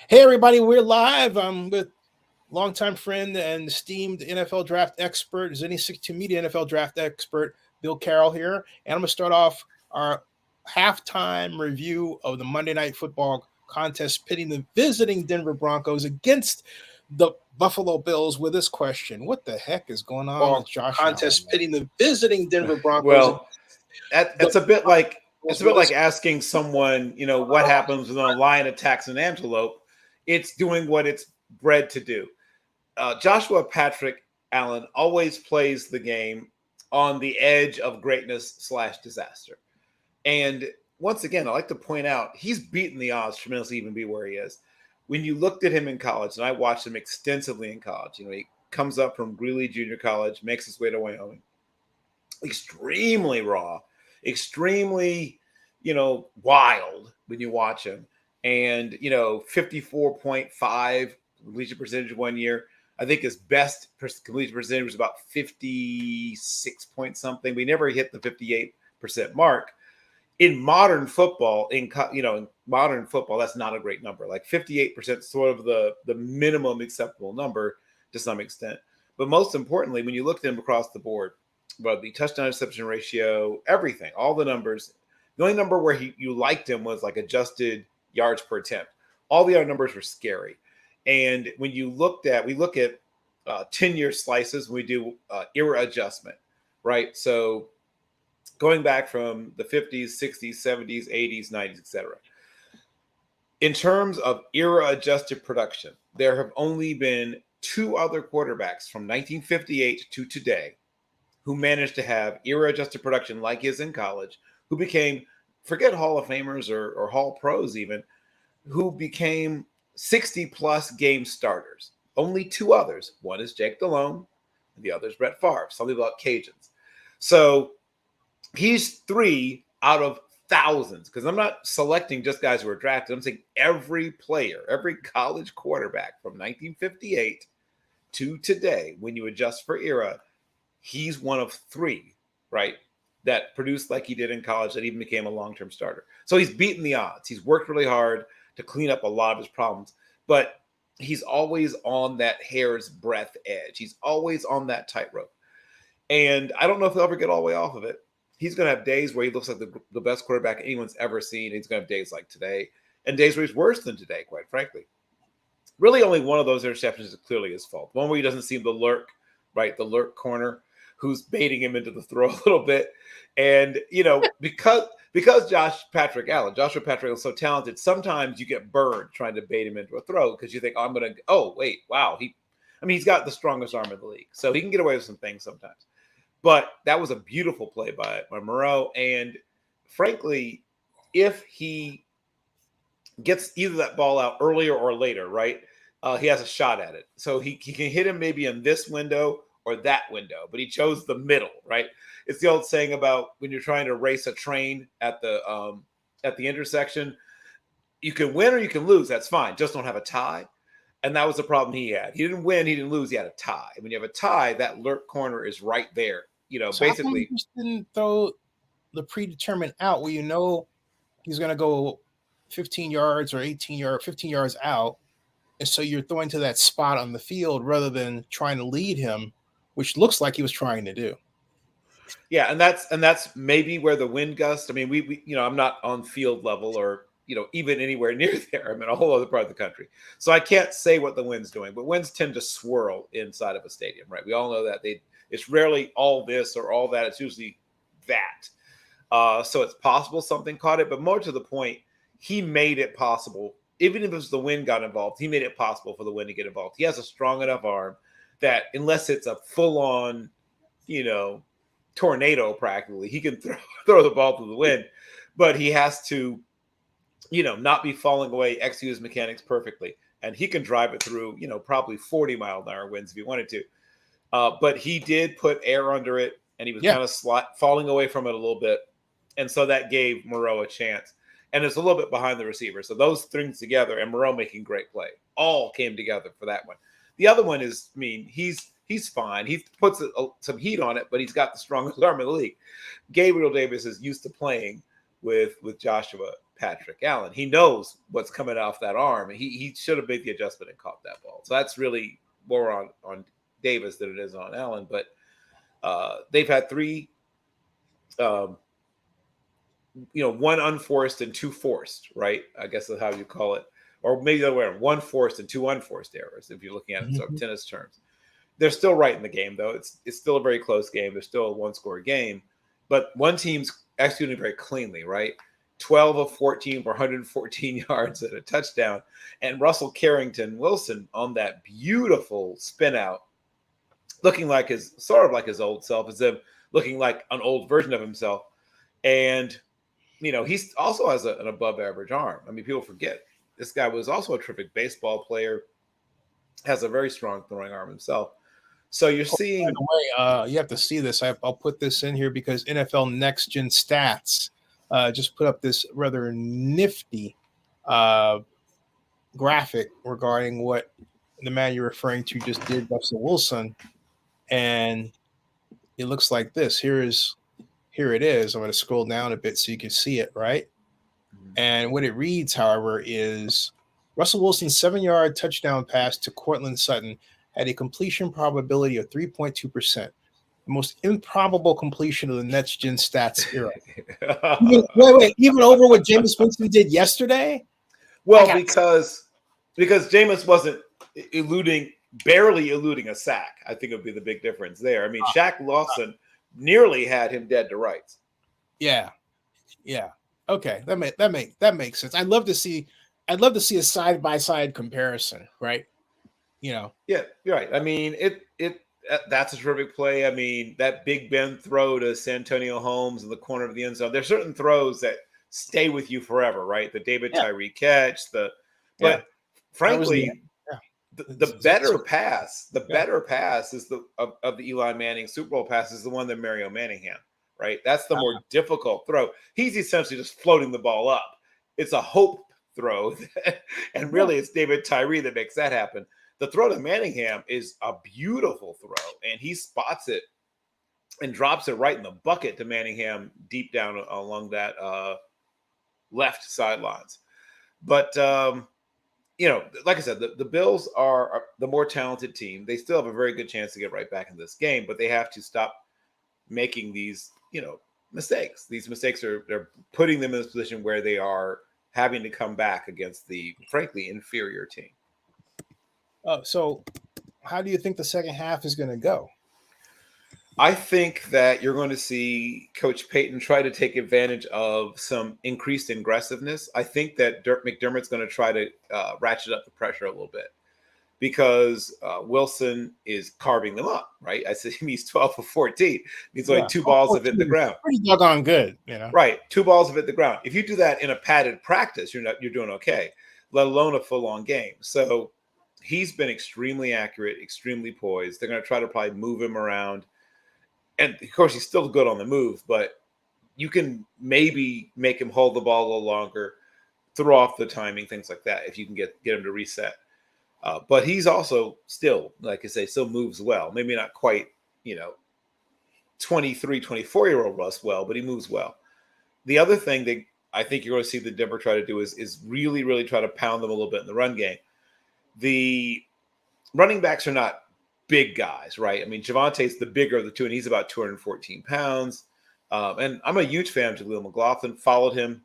Hey, everybody, we're live. I'm with longtime friend and esteemed NFL draft expert, Zenny 62 Media NFL draft expert, Bill Carroll here. And I'm going to start off our halftime review of the Monday Night Football contest pitting the visiting Denver Broncos against the Buffalo Bills with this question. What the heck is going on with Josh Allen? Contest pitting the visiting Denver Broncos. Well, it's a bit like asking someone, what happens when a lion attacks an antelope. It's doing what it's bred to do. Joshua Patrick Allen always plays the game on the edge of greatness / disaster. And once again, I like to point out he's beaten the odds tremendously to even be where he is. When you looked at him in college, and I watched him extensively in college, he comes up from Greeley Junior College, makes his way to Wyoming. Extremely raw, extremely, wild when you watch him. And, 54.5 completion percentage 1 year. I think his best completion percentage was about 56 point something. We never hit the 58% mark. In modern football, that's not a great number. Like 58% is sort of the minimum acceptable number to some extent. But most importantly, when you look at him across the board, but the touchdown interception ratio, everything, all the numbers. The only number where you liked him was like adjusted yards per attempt. All the other numbers were scary. And when we look at 10-year slices, we do era adjustment, right? So going back from the 50s, 60s, 70s, 80s, 90s, etc. In terms of era adjusted production, there have only been two other quarterbacks from 1958 to today who managed to have era-adjusted production like his in college, who became, forget Hall of Famers or Hall Pros even, who became 60-plus game starters. Only two others. One is Jake Delhomme, and the other is Brett Favre. Something about Cajuns. So he's 3 out of thousands, because I'm not selecting just guys who were drafted. I'm saying every player, every college quarterback from 1958 to today, when you adjust for era, he's one of 3, right, that produced like he did in college, that even became a long-term starter. So he's beaten the odds. He's worked really hard to clean up a lot of his problems, but he's always on that hair's breadth edge. He's always on that tightrope. And I don't know if he'll ever get all the way off of it. He's going to have days where he looks like the best quarterback anyone's ever seen. He's going to have days like today, and days where he's worse than today, quite frankly. Really only one of those interceptions is clearly his fault. One where he doesn't seem to lurk, right, the lurk corner, who's baiting him into the throw a little bit. And, because Joshua Patrick is so talented, sometimes you get burned trying to bait him into a throw because you think, he's got the strongest arm in the league. So he can get away with some things sometimes. But that was a beautiful play by Moreau. And frankly, if he gets either that ball out earlier or later, right, he has a shot at it. So he can hit him maybe in this window or that window, but he chose the middle, right? It's the old saying about when you're trying to race a train at the intersection, you can win or you can lose. That's fine. Just don't have a tie. And that was the problem he had. He didn't win. He didn't lose. He had a tie. And when you have a tie, that lurk corner is right there. So basically. How come you just didn't throw the predetermined out where he's going to go 15 yards or 15 yards out. And so you're throwing to that spot on the field rather than trying to lead him, which looks like he was trying to do. Yeah, and that's maybe where the wind gust. I mean, we I'm not on field level or even anywhere near there. I'm in a whole other part of the country, so I can't say what the wind's doing. But winds tend to swirl inside of a stadium, right? We all know that it's rarely all this or all that. It's usually that. So it's possible something caught it, but more to the point, he made it possible. Even if it was the wind got involved, he made it possible for the wind to get involved. He has a strong enough arm that unless it's a full-on, tornado practically, he can throw the ball through the wind. But he has to, not be falling away, execute his mechanics perfectly. And he can drive it through, probably 40-mile-an-hour winds if he wanted to. But he did put air under it, and he was kind of falling away from it a little bit. And so that gave Moreau a chance. And it's a little bit behind the receiver. So those things together, and Moreau making great play, all came together for that one. The other one is, he's fine. He puts some heat on it, but he's got the strongest arm in the league. Gabriel Davis is used to playing with Joshua Patrick Allen. He knows what's coming off that arm. He should have made the adjustment and caught that ball. So that's really more on Davis than it is on Allen. But they've had three, one unforced and two forced, right? I guess that's how you call it. Or maybe the other way around, one forced and two unforced errors, if you're looking at it in sort of tennis terms. They're still right in the game, though. It's still a very close game. There's still a one-score game. But one team's executing very cleanly, right? 12 of 14 for 114 yards and a touchdown. And Russell Carrington Wilson on that beautiful spin out, looking like his old self, as if looking like an old version of himself. And, he's also has an above average arm. I mean, people forget this guy was also a terrific baseball player, has a very strong throwing arm himself. So you're seeing. By the way, you have to see this. I'll put this in here because NFL Next Gen Stats just put up this rather nifty graphic regarding what the man you're referring to just did, Russell Wilson, and it looks like this. Here it is. I'm going to scroll down a bit so you can see it, right? And what it reads, however, is Russell Wilson's 7-yard touchdown pass to Cortland Sutton had a completion probability of 3.2%, the most improbable completion of the Next Gen Stats era. Even over what Jameis Winston did yesterday? Well, because Jameis wasn't barely eluding a sack. I think it would be the big difference there. I mean, Shaq Lawson nearly had him dead to rights. Yeah. Okay, that makes sense. I'd love to see a side by side comparison, right? Yeah, you're right. I mean, that's a terrific play. I mean, that Big Ben throw to Santonio Holmes in the corner of the end zone. There's certain throws that stay with you forever, right? The David Tyree catch, but frankly, the better pass is of the Eli Manning Super Bowl pass is the one that Mario Manningham, right? That's the more difficult throw. He's essentially just floating the ball up. It's a hope throw, and really it's David Tyree that makes that happen. The throw to Manningham is a beautiful throw, and he spots it and drops it right in the bucket to Manningham deep down along that left sidelines. But, like I said, the Bills are the more talented team. They still have a very good chance to get right back in this game, but they have to stop making these, mistakes. These mistakes they're putting them in this position where they are having to come back against the, frankly, inferior team. So how do you think the second half is going to go? I think that you're going to see Coach Payton try to take advantage of some increased aggressiveness. I think that McDermott's going to try to ratchet up the pressure a little bit because Wilson is carving them up, right? I said he's 12 for 14. He's only 2 balls have hit the ground. Pretty doggone good, Right, 2 balls have hit the ground. If you do that in a padded practice, you're doing okay, let alone a full-on game. So he's been extremely accurate, extremely poised. They're going to try to probably move him around. And, of course, he's still good on the move, but you can maybe make him hold the ball a little longer, throw off the timing, things like that, if you can get him to reset. But he's also still, like I say, still moves well. Maybe not quite, 23, 24-year-old Russ well, but he moves well. The other thing that I think you're going to see the Denver try to do is really, really try to pound them a little bit in the run game. The running backs are not big guys, right? I mean, Javante's the bigger of the two, and he's about 214 pounds. And I'm a huge fan of Jaleel McLaughlin. Followed him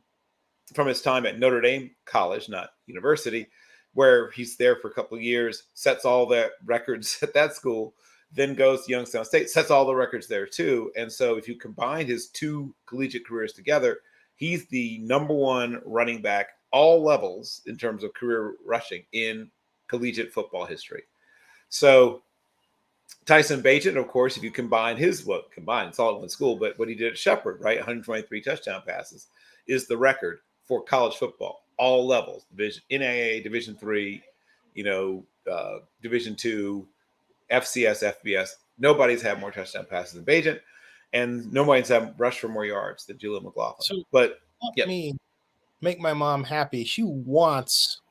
from his time at Notre Dame College, not university, where he's there for a couple of years, sets all the records at that school, then goes to Youngstown State, sets all the records there too. And so if you combine his 2 collegiate careers together, he's the number 1 running back, all levels in terms of career rushing in collegiate football history. So Tyson Bagent, of course, if you combine it's all in one school, but what he did at Shepherd, right, 123 touchdown passes, is the record for college football, all levels, NAIA, Division III, Division II, FCS, FBS. Nobody's had more touchdown passes than Bagent, and nobody's had rushed for more yards than Jaleel McLaughlin. So, but let me make my mom happy. She wants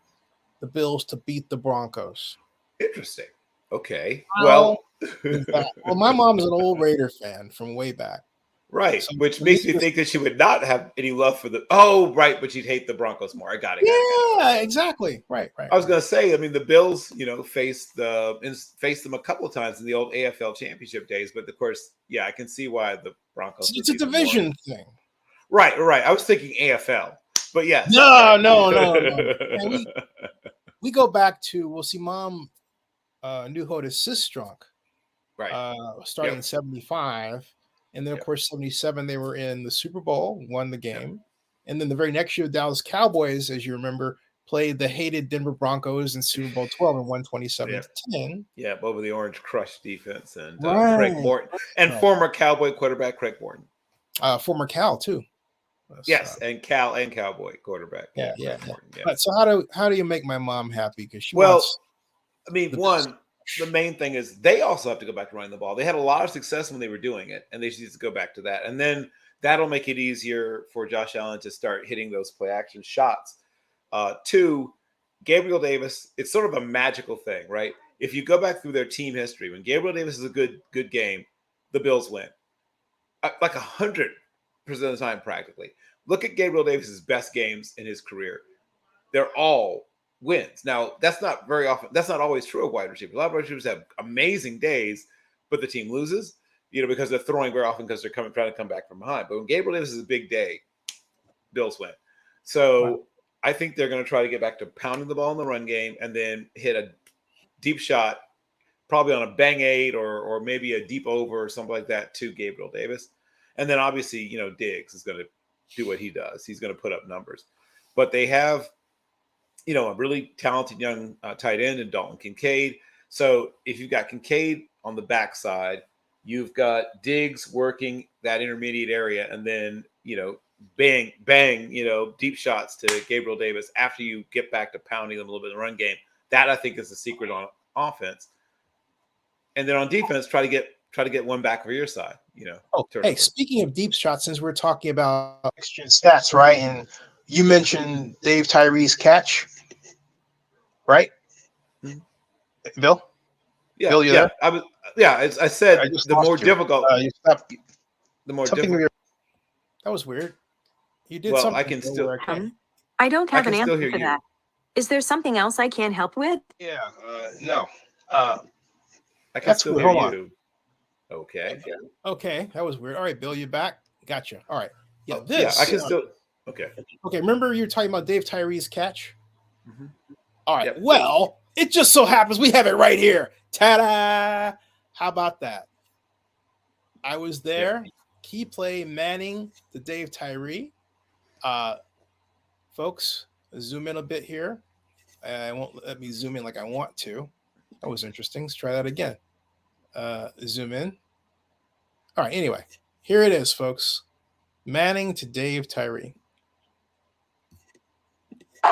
the Bills to beat the Broncos. Interesting. Okay. Well, my mom's an old Raider fan from way back. Right, So which makes me think that she would not have any love for the. Oh, right, but she'd hate the Broncos more. I got it. yeah, exactly. Right. I was going to say, I mean, the Bills, faced them a couple of times in the old AFL Championship days, but of course, yeah, I can see why the Broncos would It's a be the more. division thing. Right. I was thinking AFL, but yes. No, right. no. And we go back to we'll see. Mom knew how to assist drunk. Right. Starting in 75. And then, of course, 77, they were in the Super Bowl, won the game. And then the very next year, the Dallas Cowboys, as you remember, played the hated Denver Broncos in Super Bowl 12 and won 27-10. Yeah, over the Orange Crush defense and Craig Right. Morton and former Cowboy quarterback Craig Morton. Former Cal, too. Yes, and Cowboy quarterback. Yeah. Morton, yeah. But so how do you make my mom happy? Because she wants. I mean, the main thing is they also have to go back to running the ball. They had a lot of success when they were doing it, and they just need to go back to that. And then that'll make it easier for Josh Allen to start hitting those play action shots. Two, Gabriel Davis, it's sort of a magical thing, right? If you go back through their team history, when Gabriel Davis is a good game, the Bills win. Like 100% of the time, practically. Look at Gabriel Davis's best games in his career. They're all wins. Now, that's not very often. That's not always true of wide receivers. A lot of wide receivers have amazing days, but the team loses, because they're throwing very often because they're trying to come back from behind. But when Gabriel Davis is a big day, Bills win. So I think they're going to try to get back to pounding the ball in the run game and then hit a deep shot, probably on a bang eight or maybe a deep over or something like that to Gabriel Davis. And then obviously, Diggs is going to do what he does. He's going to put up numbers. But they have, a really talented young tight end in Dalton Kincaid. So if you've got Kincaid on the backside, you've got Diggs working that intermediate area, and then, bang, deep shots to Gabriel Davis after you get back to pounding them a little bit in the run game. That, I think, is the secret on offense. And then on defense, try to get one back over your side, Hey, speaking of deep shots, since we're talking about next gen stats, right? And you mentioned Dave Tyree's catch, right? Mm-hmm. Bill? Yeah. Bill, you there? I said the more difficult. The more difficult. That was weird. You did well, something. I can still. I don't have an answer for that. Is there something else I can help with? Yeah. No. I can still hear you. Okay. Okay. That was weird. All right, Bill, you back? Gotcha. All right. Yeah. I can still. Okay. Okay. Remember you were talking about Dave Tyree's catch? Mm-hmm. All right. Yep. Well, it just so happens we have it right here. Ta-da! How about that? I was there. Yep. Key play Manning to Dave Tyree. Folks, zoom in a bit here. I won't let me zoom in like I want to. That was interesting. Let's try that again. Zoom in. All right. Anyway, here it is, folks. Manning to Dave Tyree. See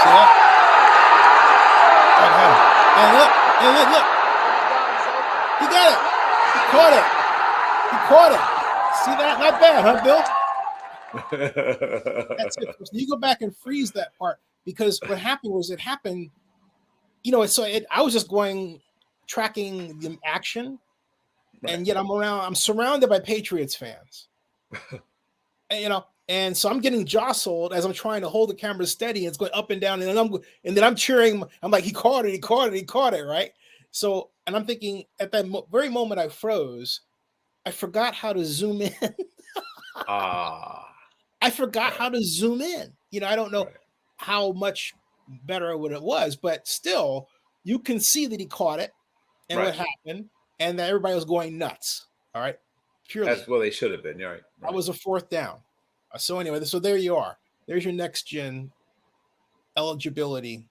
that? And look. He got it. He caught it. See that? Not bad, huh, Bill? That's it. You go back and freeze that part, because what happened was it happened. I was just tracking the action, right. And yet I'm surrounded by Patriots fans, and so I'm getting jostled as I'm trying to hold the camera steady. And it's going up and down, and then I'm cheering. I'm like, he caught it, right? So, and I'm thinking at that very moment I froze. I forgot how to zoom in. I forgot how to zoom in. I don't know how much better what it was, but still, you can see that he caught it and what happened, and that everybody was going nuts. All right, purely. That's what they should have been. Right. That was a fourth down. So anyway, so there you are. There's your next gen eligibility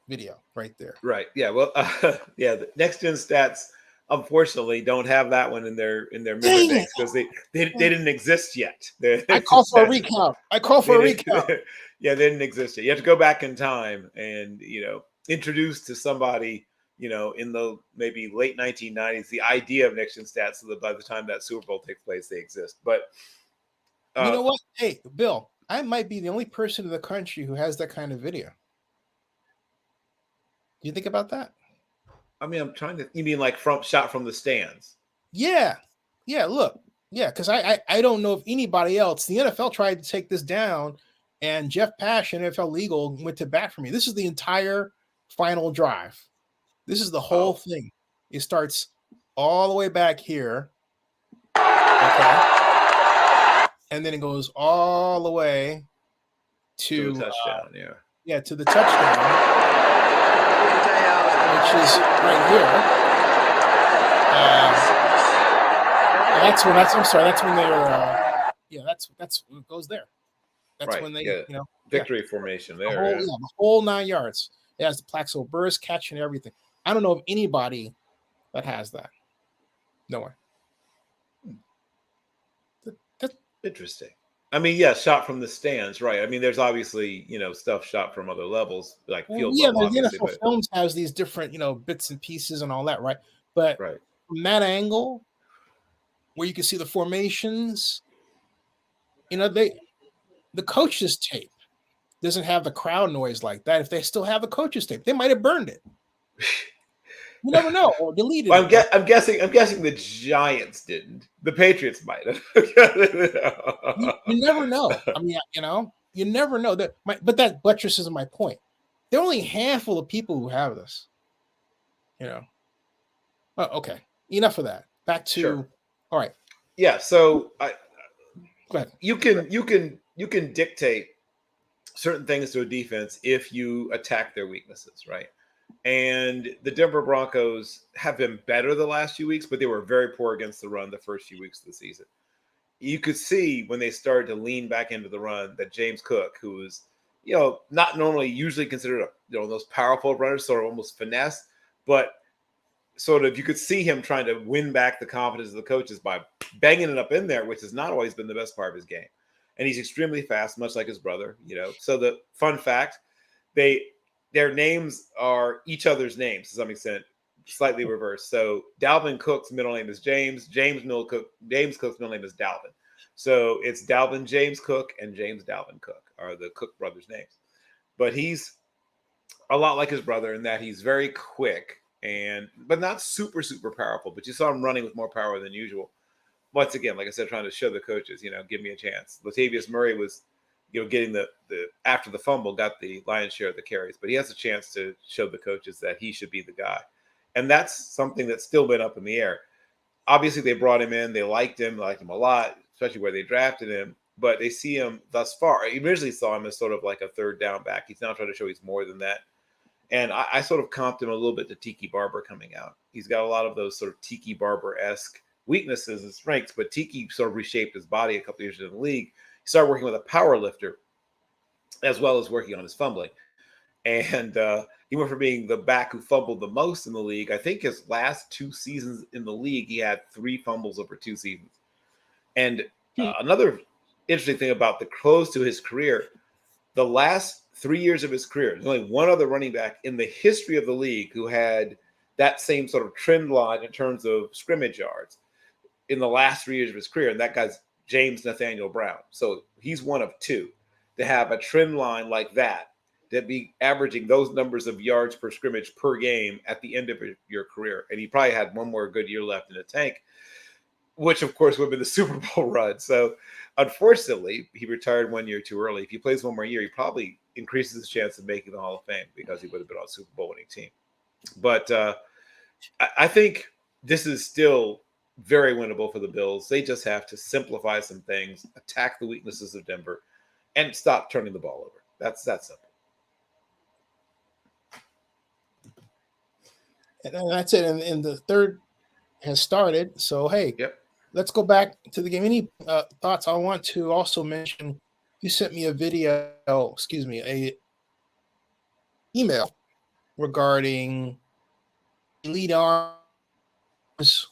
video right there. Right. Yeah. Well, the next gen stats unfortunately don't have that one in their memory banks because they didn't exist yet. I call for a recount. Yeah, they didn't exist yet. You have to go back in time and introduce to somebody in the maybe late 1990s the idea of next gen stats, so that by the time that Super Bowl takes place, they exist. But you know what? Hey, Bill, I might be the only person in the country who has that kind of video. Do you think about that? I mean, I'm trying to. You mean like shot from the stands? Yeah. Look. Yeah, because I don't know if anybody else. The NFL tried to take this down, and Jeff Pashan, NFL Legal, went to bat for me. This is the entire final drive. This is the whole thing. It starts all the way back here. Okay. And then it goes all the way to the touchdown, to the touchdown, which is right here. That's when they were. That's what goes there. That's when they, victory formation there. The whole 9 yards. It has the Plaxico Burress catch and everything. I don't know of anybody that has that. No one. That's interesting. I mean, shot from the stands, right? I mean, there's obviously, stuff shot from other levels, like field level. The NFL Films has these different, bits and pieces and all that, right? But from that angle, where you can see the formations, the coaches' tape doesn't have the crowd noise like that. If they still have the coaches' tape, they might have burned it. You never know, or deleted it. I'm guessing the Giants didn't. The Patriots might have. you never know. I mean, you never know that. But that buttresses my point. There are only a handful of people who have this. Okay. Enough of that. Back to. All right. Yeah. So go ahead. You can dictate certain things to a defense if you attack their weaknesses, right? And the Denver Broncos have been better the last few weeks, but they were very poor against the run the first few weeks of the season. You could see when they started to lean back into the run that James Cook, who is, not normally usually considered those powerful runners, sort of almost finesse, but sort of you could see him trying to win back the confidence of the coaches by banging it up in there, which has not always been the best part of his game. And he's extremely fast, much like his brother, So the fun fact, their names are each other's names to some extent, slightly reversed. So Dalvin Cook's middle name is James. James Cook's middle name is Dalvin. So it's Dalvin James Cook and James Dalvin Cook are the Cook brothers' names. But he's a lot like his brother in that he's very quick but not super, super powerful. But you saw him running with more power than usual. Once again, like I said, trying to show the coaches, give me a chance. Latavius Murray was, getting the after the fumble, got the lion's share of the carries, but he has a chance to show the coaches that he should be the guy. And that's something that's still been up in the air. Obviously, they brought him in. They liked him a lot, especially where they drafted him. But they see him thus far. You originally saw him as sort of like a third down back. He's now trying to show he's more than that. And I sort of comped him a little bit to Tiki Barber coming out. He's got a lot of those sort of Tiki Barber-esque weaknesses and strengths, but Tiki sort of reshaped his body a couple years in the league. He started working with a power lifter as well as working on his fumbling. And he went from being the back who fumbled the most in the league. I think his last 2 seasons in the league, he had 3 fumbles over 2 seasons. And another interesting thing about the close to his career, the last 3 years of his career, there's only one other running back in the history of the league who had that same sort of trend line in terms of scrimmage yards in the last 3 years of his career. And that guy's James Nathaniel Brown. So he's one of 2 to have a trend line like that be averaging those numbers of yards per scrimmage per game at the end of your career. And he probably had one more good year left in the tank, which of course would have been the Super Bowl run. So unfortunately, he retired 1 year too early. If he plays one more year, he probably increases his chance of making the Hall of Fame because he would have been on a Super Bowl winning team. But I think this is still very winnable for the Bills. They just have to simplify some things, attack the weaknesses of Denver, and stop turning the ball over. That's that simple. And that's it. And the third has started. So, hey, let's go back to the game. Any thoughts? I want to also mention, you sent me a email regarding elite arms,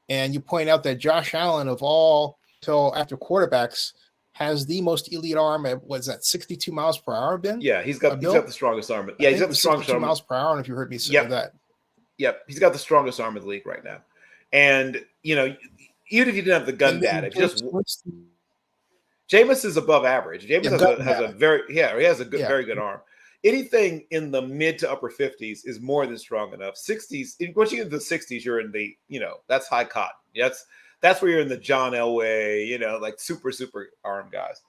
and you point out that Josh Allen of all till after quarterbacks has the most elite arm at, what's that, 62 miles per hour, Ben? Yeah, he's got the strongest arm. Yeah, he's got the strongest arm. 62 miles per hour, and if you heard me say that. Yep, he's got the strongest arm in the league right now. And, even if you didn't have the gun data, Jameis is above average. Jameis has a very good arm. anything in the mid to upper 50s is more than strong enough. 60s, once you get into the 60s, you're in the, that's high cotton. That's where you're in the John Elway, like super arm guys.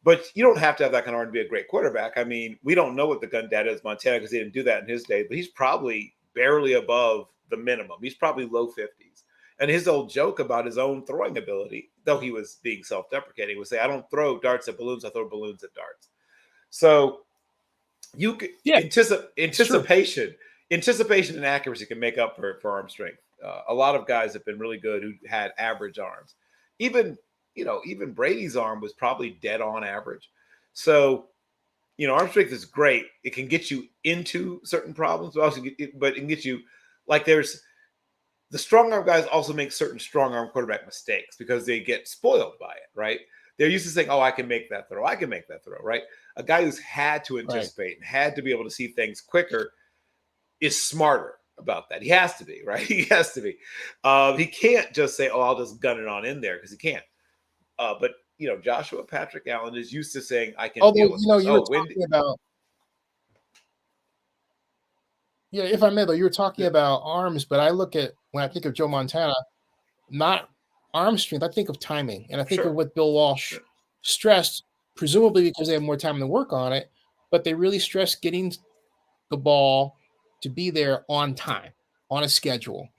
But you don't have to have that kind of arm to be a great quarterback. I mean, we don't know what the gun data is, Montana, because he didn't do that in his day, but he's probably barely above the minimum. He's probably low 50s. And his old joke about his own throwing ability, though he was being self-deprecating, would say, I don't throw darts at balloons, I throw balloons at darts. So you could anticipation and accuracy can make up for arm strength. A lot of guys have been really good who had average arms. Even Brady's arm was probably dead on average. So, arm strength is great. It can get you into certain problems, but it can get you, like, there's the strong arm guys also make certain strong arm quarterback mistakes because they get spoiled by it, right? They're used to saying, oh, I can make that throw, right? A guy who's had to anticipate and had to be able to see things quicker is smarter about that. He has to be, right? He has to be. He can't just say, oh, I'll just gun it on in there, because he can't. But Joshua Patrick Allen is used to saying, I can deal with this. You were talking about, if I may, though, you were talking about arms, but I look at, when I think of Joe Montana, not arm strength, I think of timing. And I think of what Bill Walsh stressed, presumably because they have more time to work on it, but they really stressed getting the ball to be there on time, on a schedule.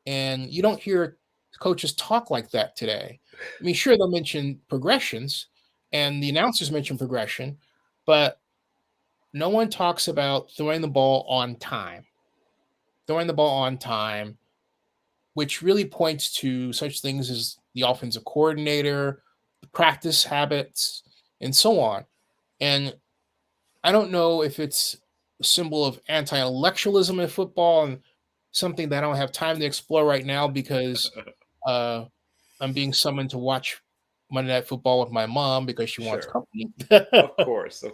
And you don't hear coaches talk like that today. I mean, sure, they'll mention progressions, and the announcers mention progression, but no one talks about throwing the ball on time. Which really points to such things as the offensive coordinator, the practice habits, and so on. And I don't know if it's a symbol of anti-intellectualism in football, and something that I don't have time to explore right now because I'm being summoned to watch Monday Night Football with my mom because she wants company. Of course.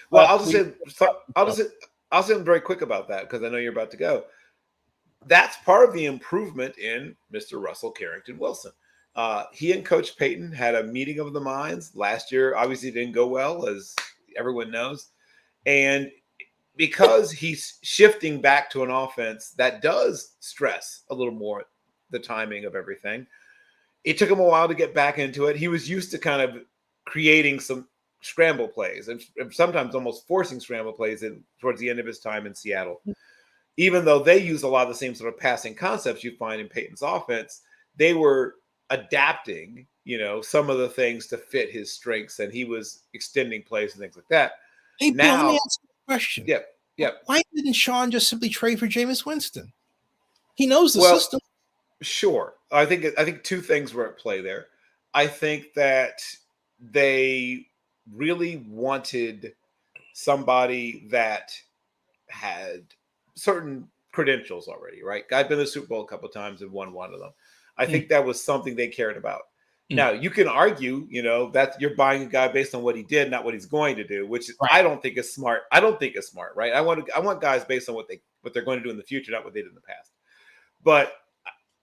Well, I'll say very quick about that, because I know you're about to go. That's part of the improvement in Mr. Russell Carrington Wilson. He and Coach Payton had a meeting of the minds last year. Obviously, it didn't go well, as everyone knows. And because he's shifting back to an offense that does stress a little more the timing of everything, it took him a while to get back into it. He was used to kind of creating some scramble plays and sometimes almost forcing scramble plays towards the end of his time in Seattle. Even though they use a lot of the same sort of passing concepts you find in Payton's offense, they were adapting, some of the things to fit his strengths, and he was extending plays and things like that. Hey, Bill, let me ask you a question. Yeah. Why didn't Sean just simply trade for Jameis Winston? He knows the system. Sure. I think two things were at play there. I think that they really wanted somebody that had certain credentials already, right? I've been to the Super Bowl a couple of times and won one of them. I think that was something they cared about. Now, you can argue, that you're buying a guy based on what he did, not what he's going to do, which I don't think is smart. Right? I want guys based on what they're going to do in the future, not what they did in the past. But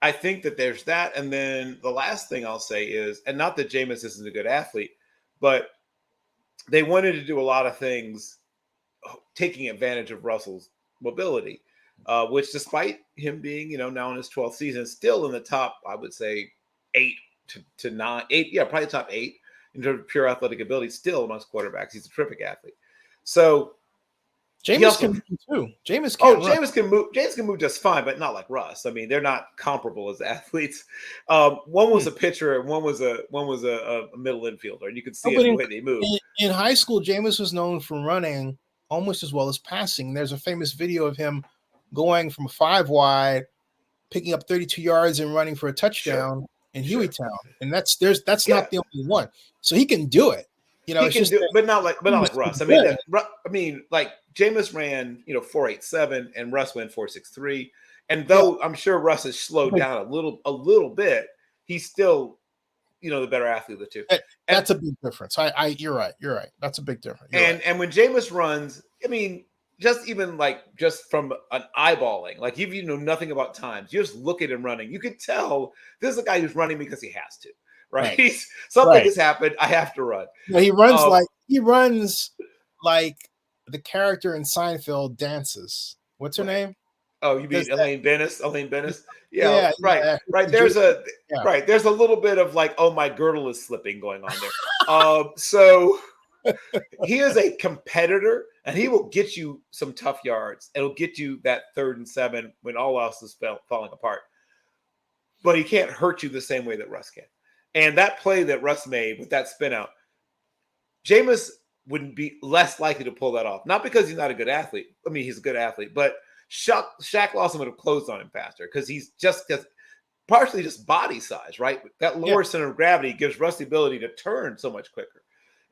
I think that there's that. And then the last thing I'll say is, and not that Jameis isn't a good athlete, but they wanted to do a lot of things taking advantage of Russell's mobility, which, despite him being, now in his 12th season, still in the top, I would say 8 to 9, probably top 8 in terms of pure athletic ability, still amongst quarterbacks. He's a terrific athlete. So Jameis can move too. Jameis can move just fine, but not like Russ. I mean, they're not comparable as athletes. One was a pitcher, and one was a middle infielder, and you could see the way they move. In high school, Jameis was known for running almost as well as passing. There's a famous video of him going from 5 wide, picking up 32 yards and running for a touchdown in Hueytown. And that's not the only one. So he can do it. He can do it, but not like Russ. I mean, like Jameis ran, 4.87 and Russ went 4.63. And though I'm sure Russ has slowed down a little bit, he's still, the better athlete of the two. That's a big difference. You're right. That's a big difference. And when Jameis runs, I mean, just from an eyeballing, like if you know nothing about times, you just look at him running, you could tell this is a guy who's running because he has to, right? Something has happened. I have to run. He runs like the character in Seinfeld dances. What's her name? Oh, you mean Elaine Bennis? Elaine Bennis? Yeah, right. There's a little bit of like, oh, my girdle is slipping going on there. So he is a competitor, and he will get you some tough yards. It'll get you that 3rd and 7 when all else is falling apart. But he can't hurt you the same way that Russ can. And that play that Russ made with that spin out, Jameis would be less likely to pull that off. Not because he's not a good athlete. I mean, he's a good athlete, but Shaq Lawson would have closed on him faster because he's just partially just body size, right? That lower center of gravity gives Russ the ability to turn so much quicker.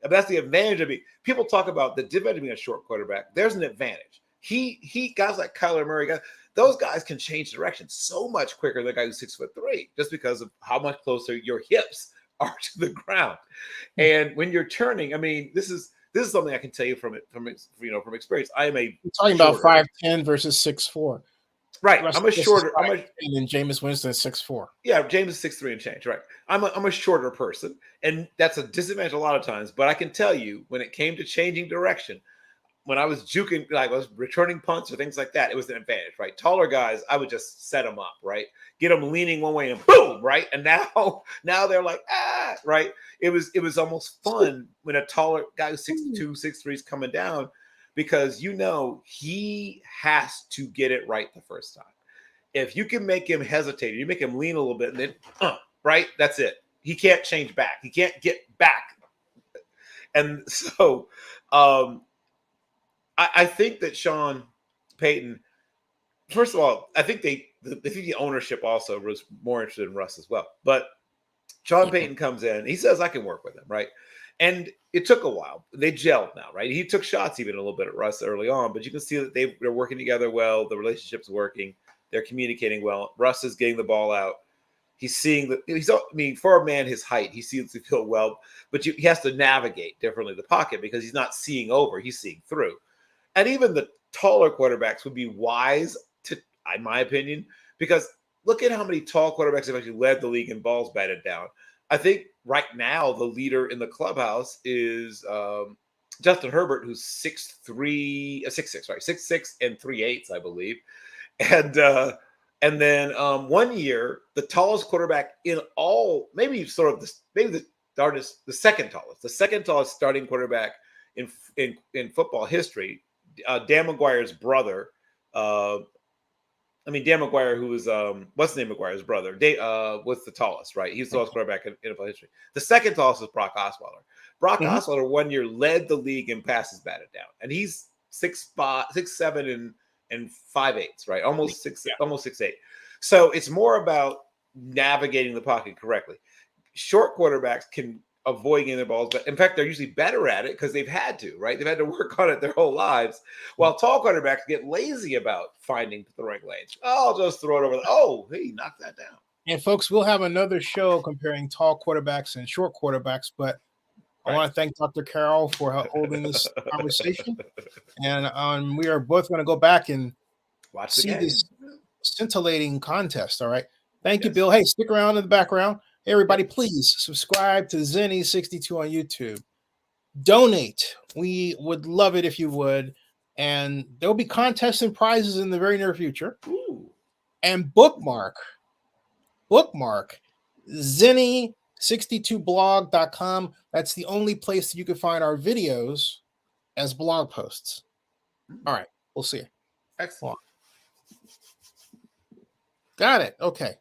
And that's the advantage of it. People talk about the disadvantage of being a short quarterback. There's an advantage. He guys like Kyler Murray, those guys can change direction so much quicker than a guy who's 6'3", just because of how much closer your hips are to the ground. And when you're turning, I mean, this is something I can tell you from experience. I am You're talking about 5'10" versus 6'4". Right. I'm a shorter. And then Jameis Winston is 6'4". Yeah, James is 6'3" and change. Right. I'm a shorter person, and that's a disadvantage a lot of times. But I can tell you, when it came to changing direction, when I was juking, like I was returning punts or things like that, it was an advantage, right? Taller guys, I would just set them up, right? Get them leaning one way and boom, right? And now they're like, right? It was almost fun when a taller guy who's 6'2", 6'3" is coming down, because he has to get it right the first time. If you can make him hesitate, you make him lean a little bit, and then right, that's it. He can't change back. He can't get back. And so I think that Sean Payton, first of all, I think the ownership also was more interested in Russ as well. But Sean Payton comes in, he says, I can work with him, right? And it took a while. They gelled now, right? He took shots even a little bit at Russ early on, but you can see that they're working together well. The relationship's working. They're communicating well. Russ is getting the ball out. He's seeing for a man his height, he seems to feel well, but he has to navigate differently the pocket because he's not seeing over, he's seeing through. And even the taller quarterbacks would be wise to, in my opinion, because look at how many tall quarterbacks have actually led the league in balls batted down. I think right now the leader in the clubhouse is Justin Herbert, who's 6'3", 6'6", right? 6'6" and 3/8, I believe. And then 1 year, the tallest quarterback in all, maybe the second tallest starting quarterback in football history, Dan McGuire's brother. Dan McGuire, who was what's the name of McGuire's brother? Was the tallest, right? He's the tallest quarterback in NFL history. The second tallest was Brock Osweiler. Osweiler 1 year led the league in passes batted down, and he's 6'7" and 5/8, right? Almost 6'8". So it's more about navigating the pocket correctly. Short quarterbacks can avoid getting their balls, but in fact, they're usually better at it because they've had to, right? They've had to work on it their whole lives. While tall quarterbacks get lazy about finding throwing lanes. I'll just throw it over. He knocked that down. And folks, we'll have another show comparing tall quarterbacks and short quarterbacks, but I want to thank Dr. Carroll for holding this conversation. And we are both going to go back and see this scintillating contest. All right. Thank you, Bill. Hey, stick around in the background. Hey, everybody, please subscribe to Zenny62 on YouTube. Donate. We would love it if you would. And there'll be contests and prizes in the very near future. Ooh. And bookmark Zenny62blog.com. That's the only place that you can find our videos as blog posts. All right. We'll see you. Excellent. Got it. Okay.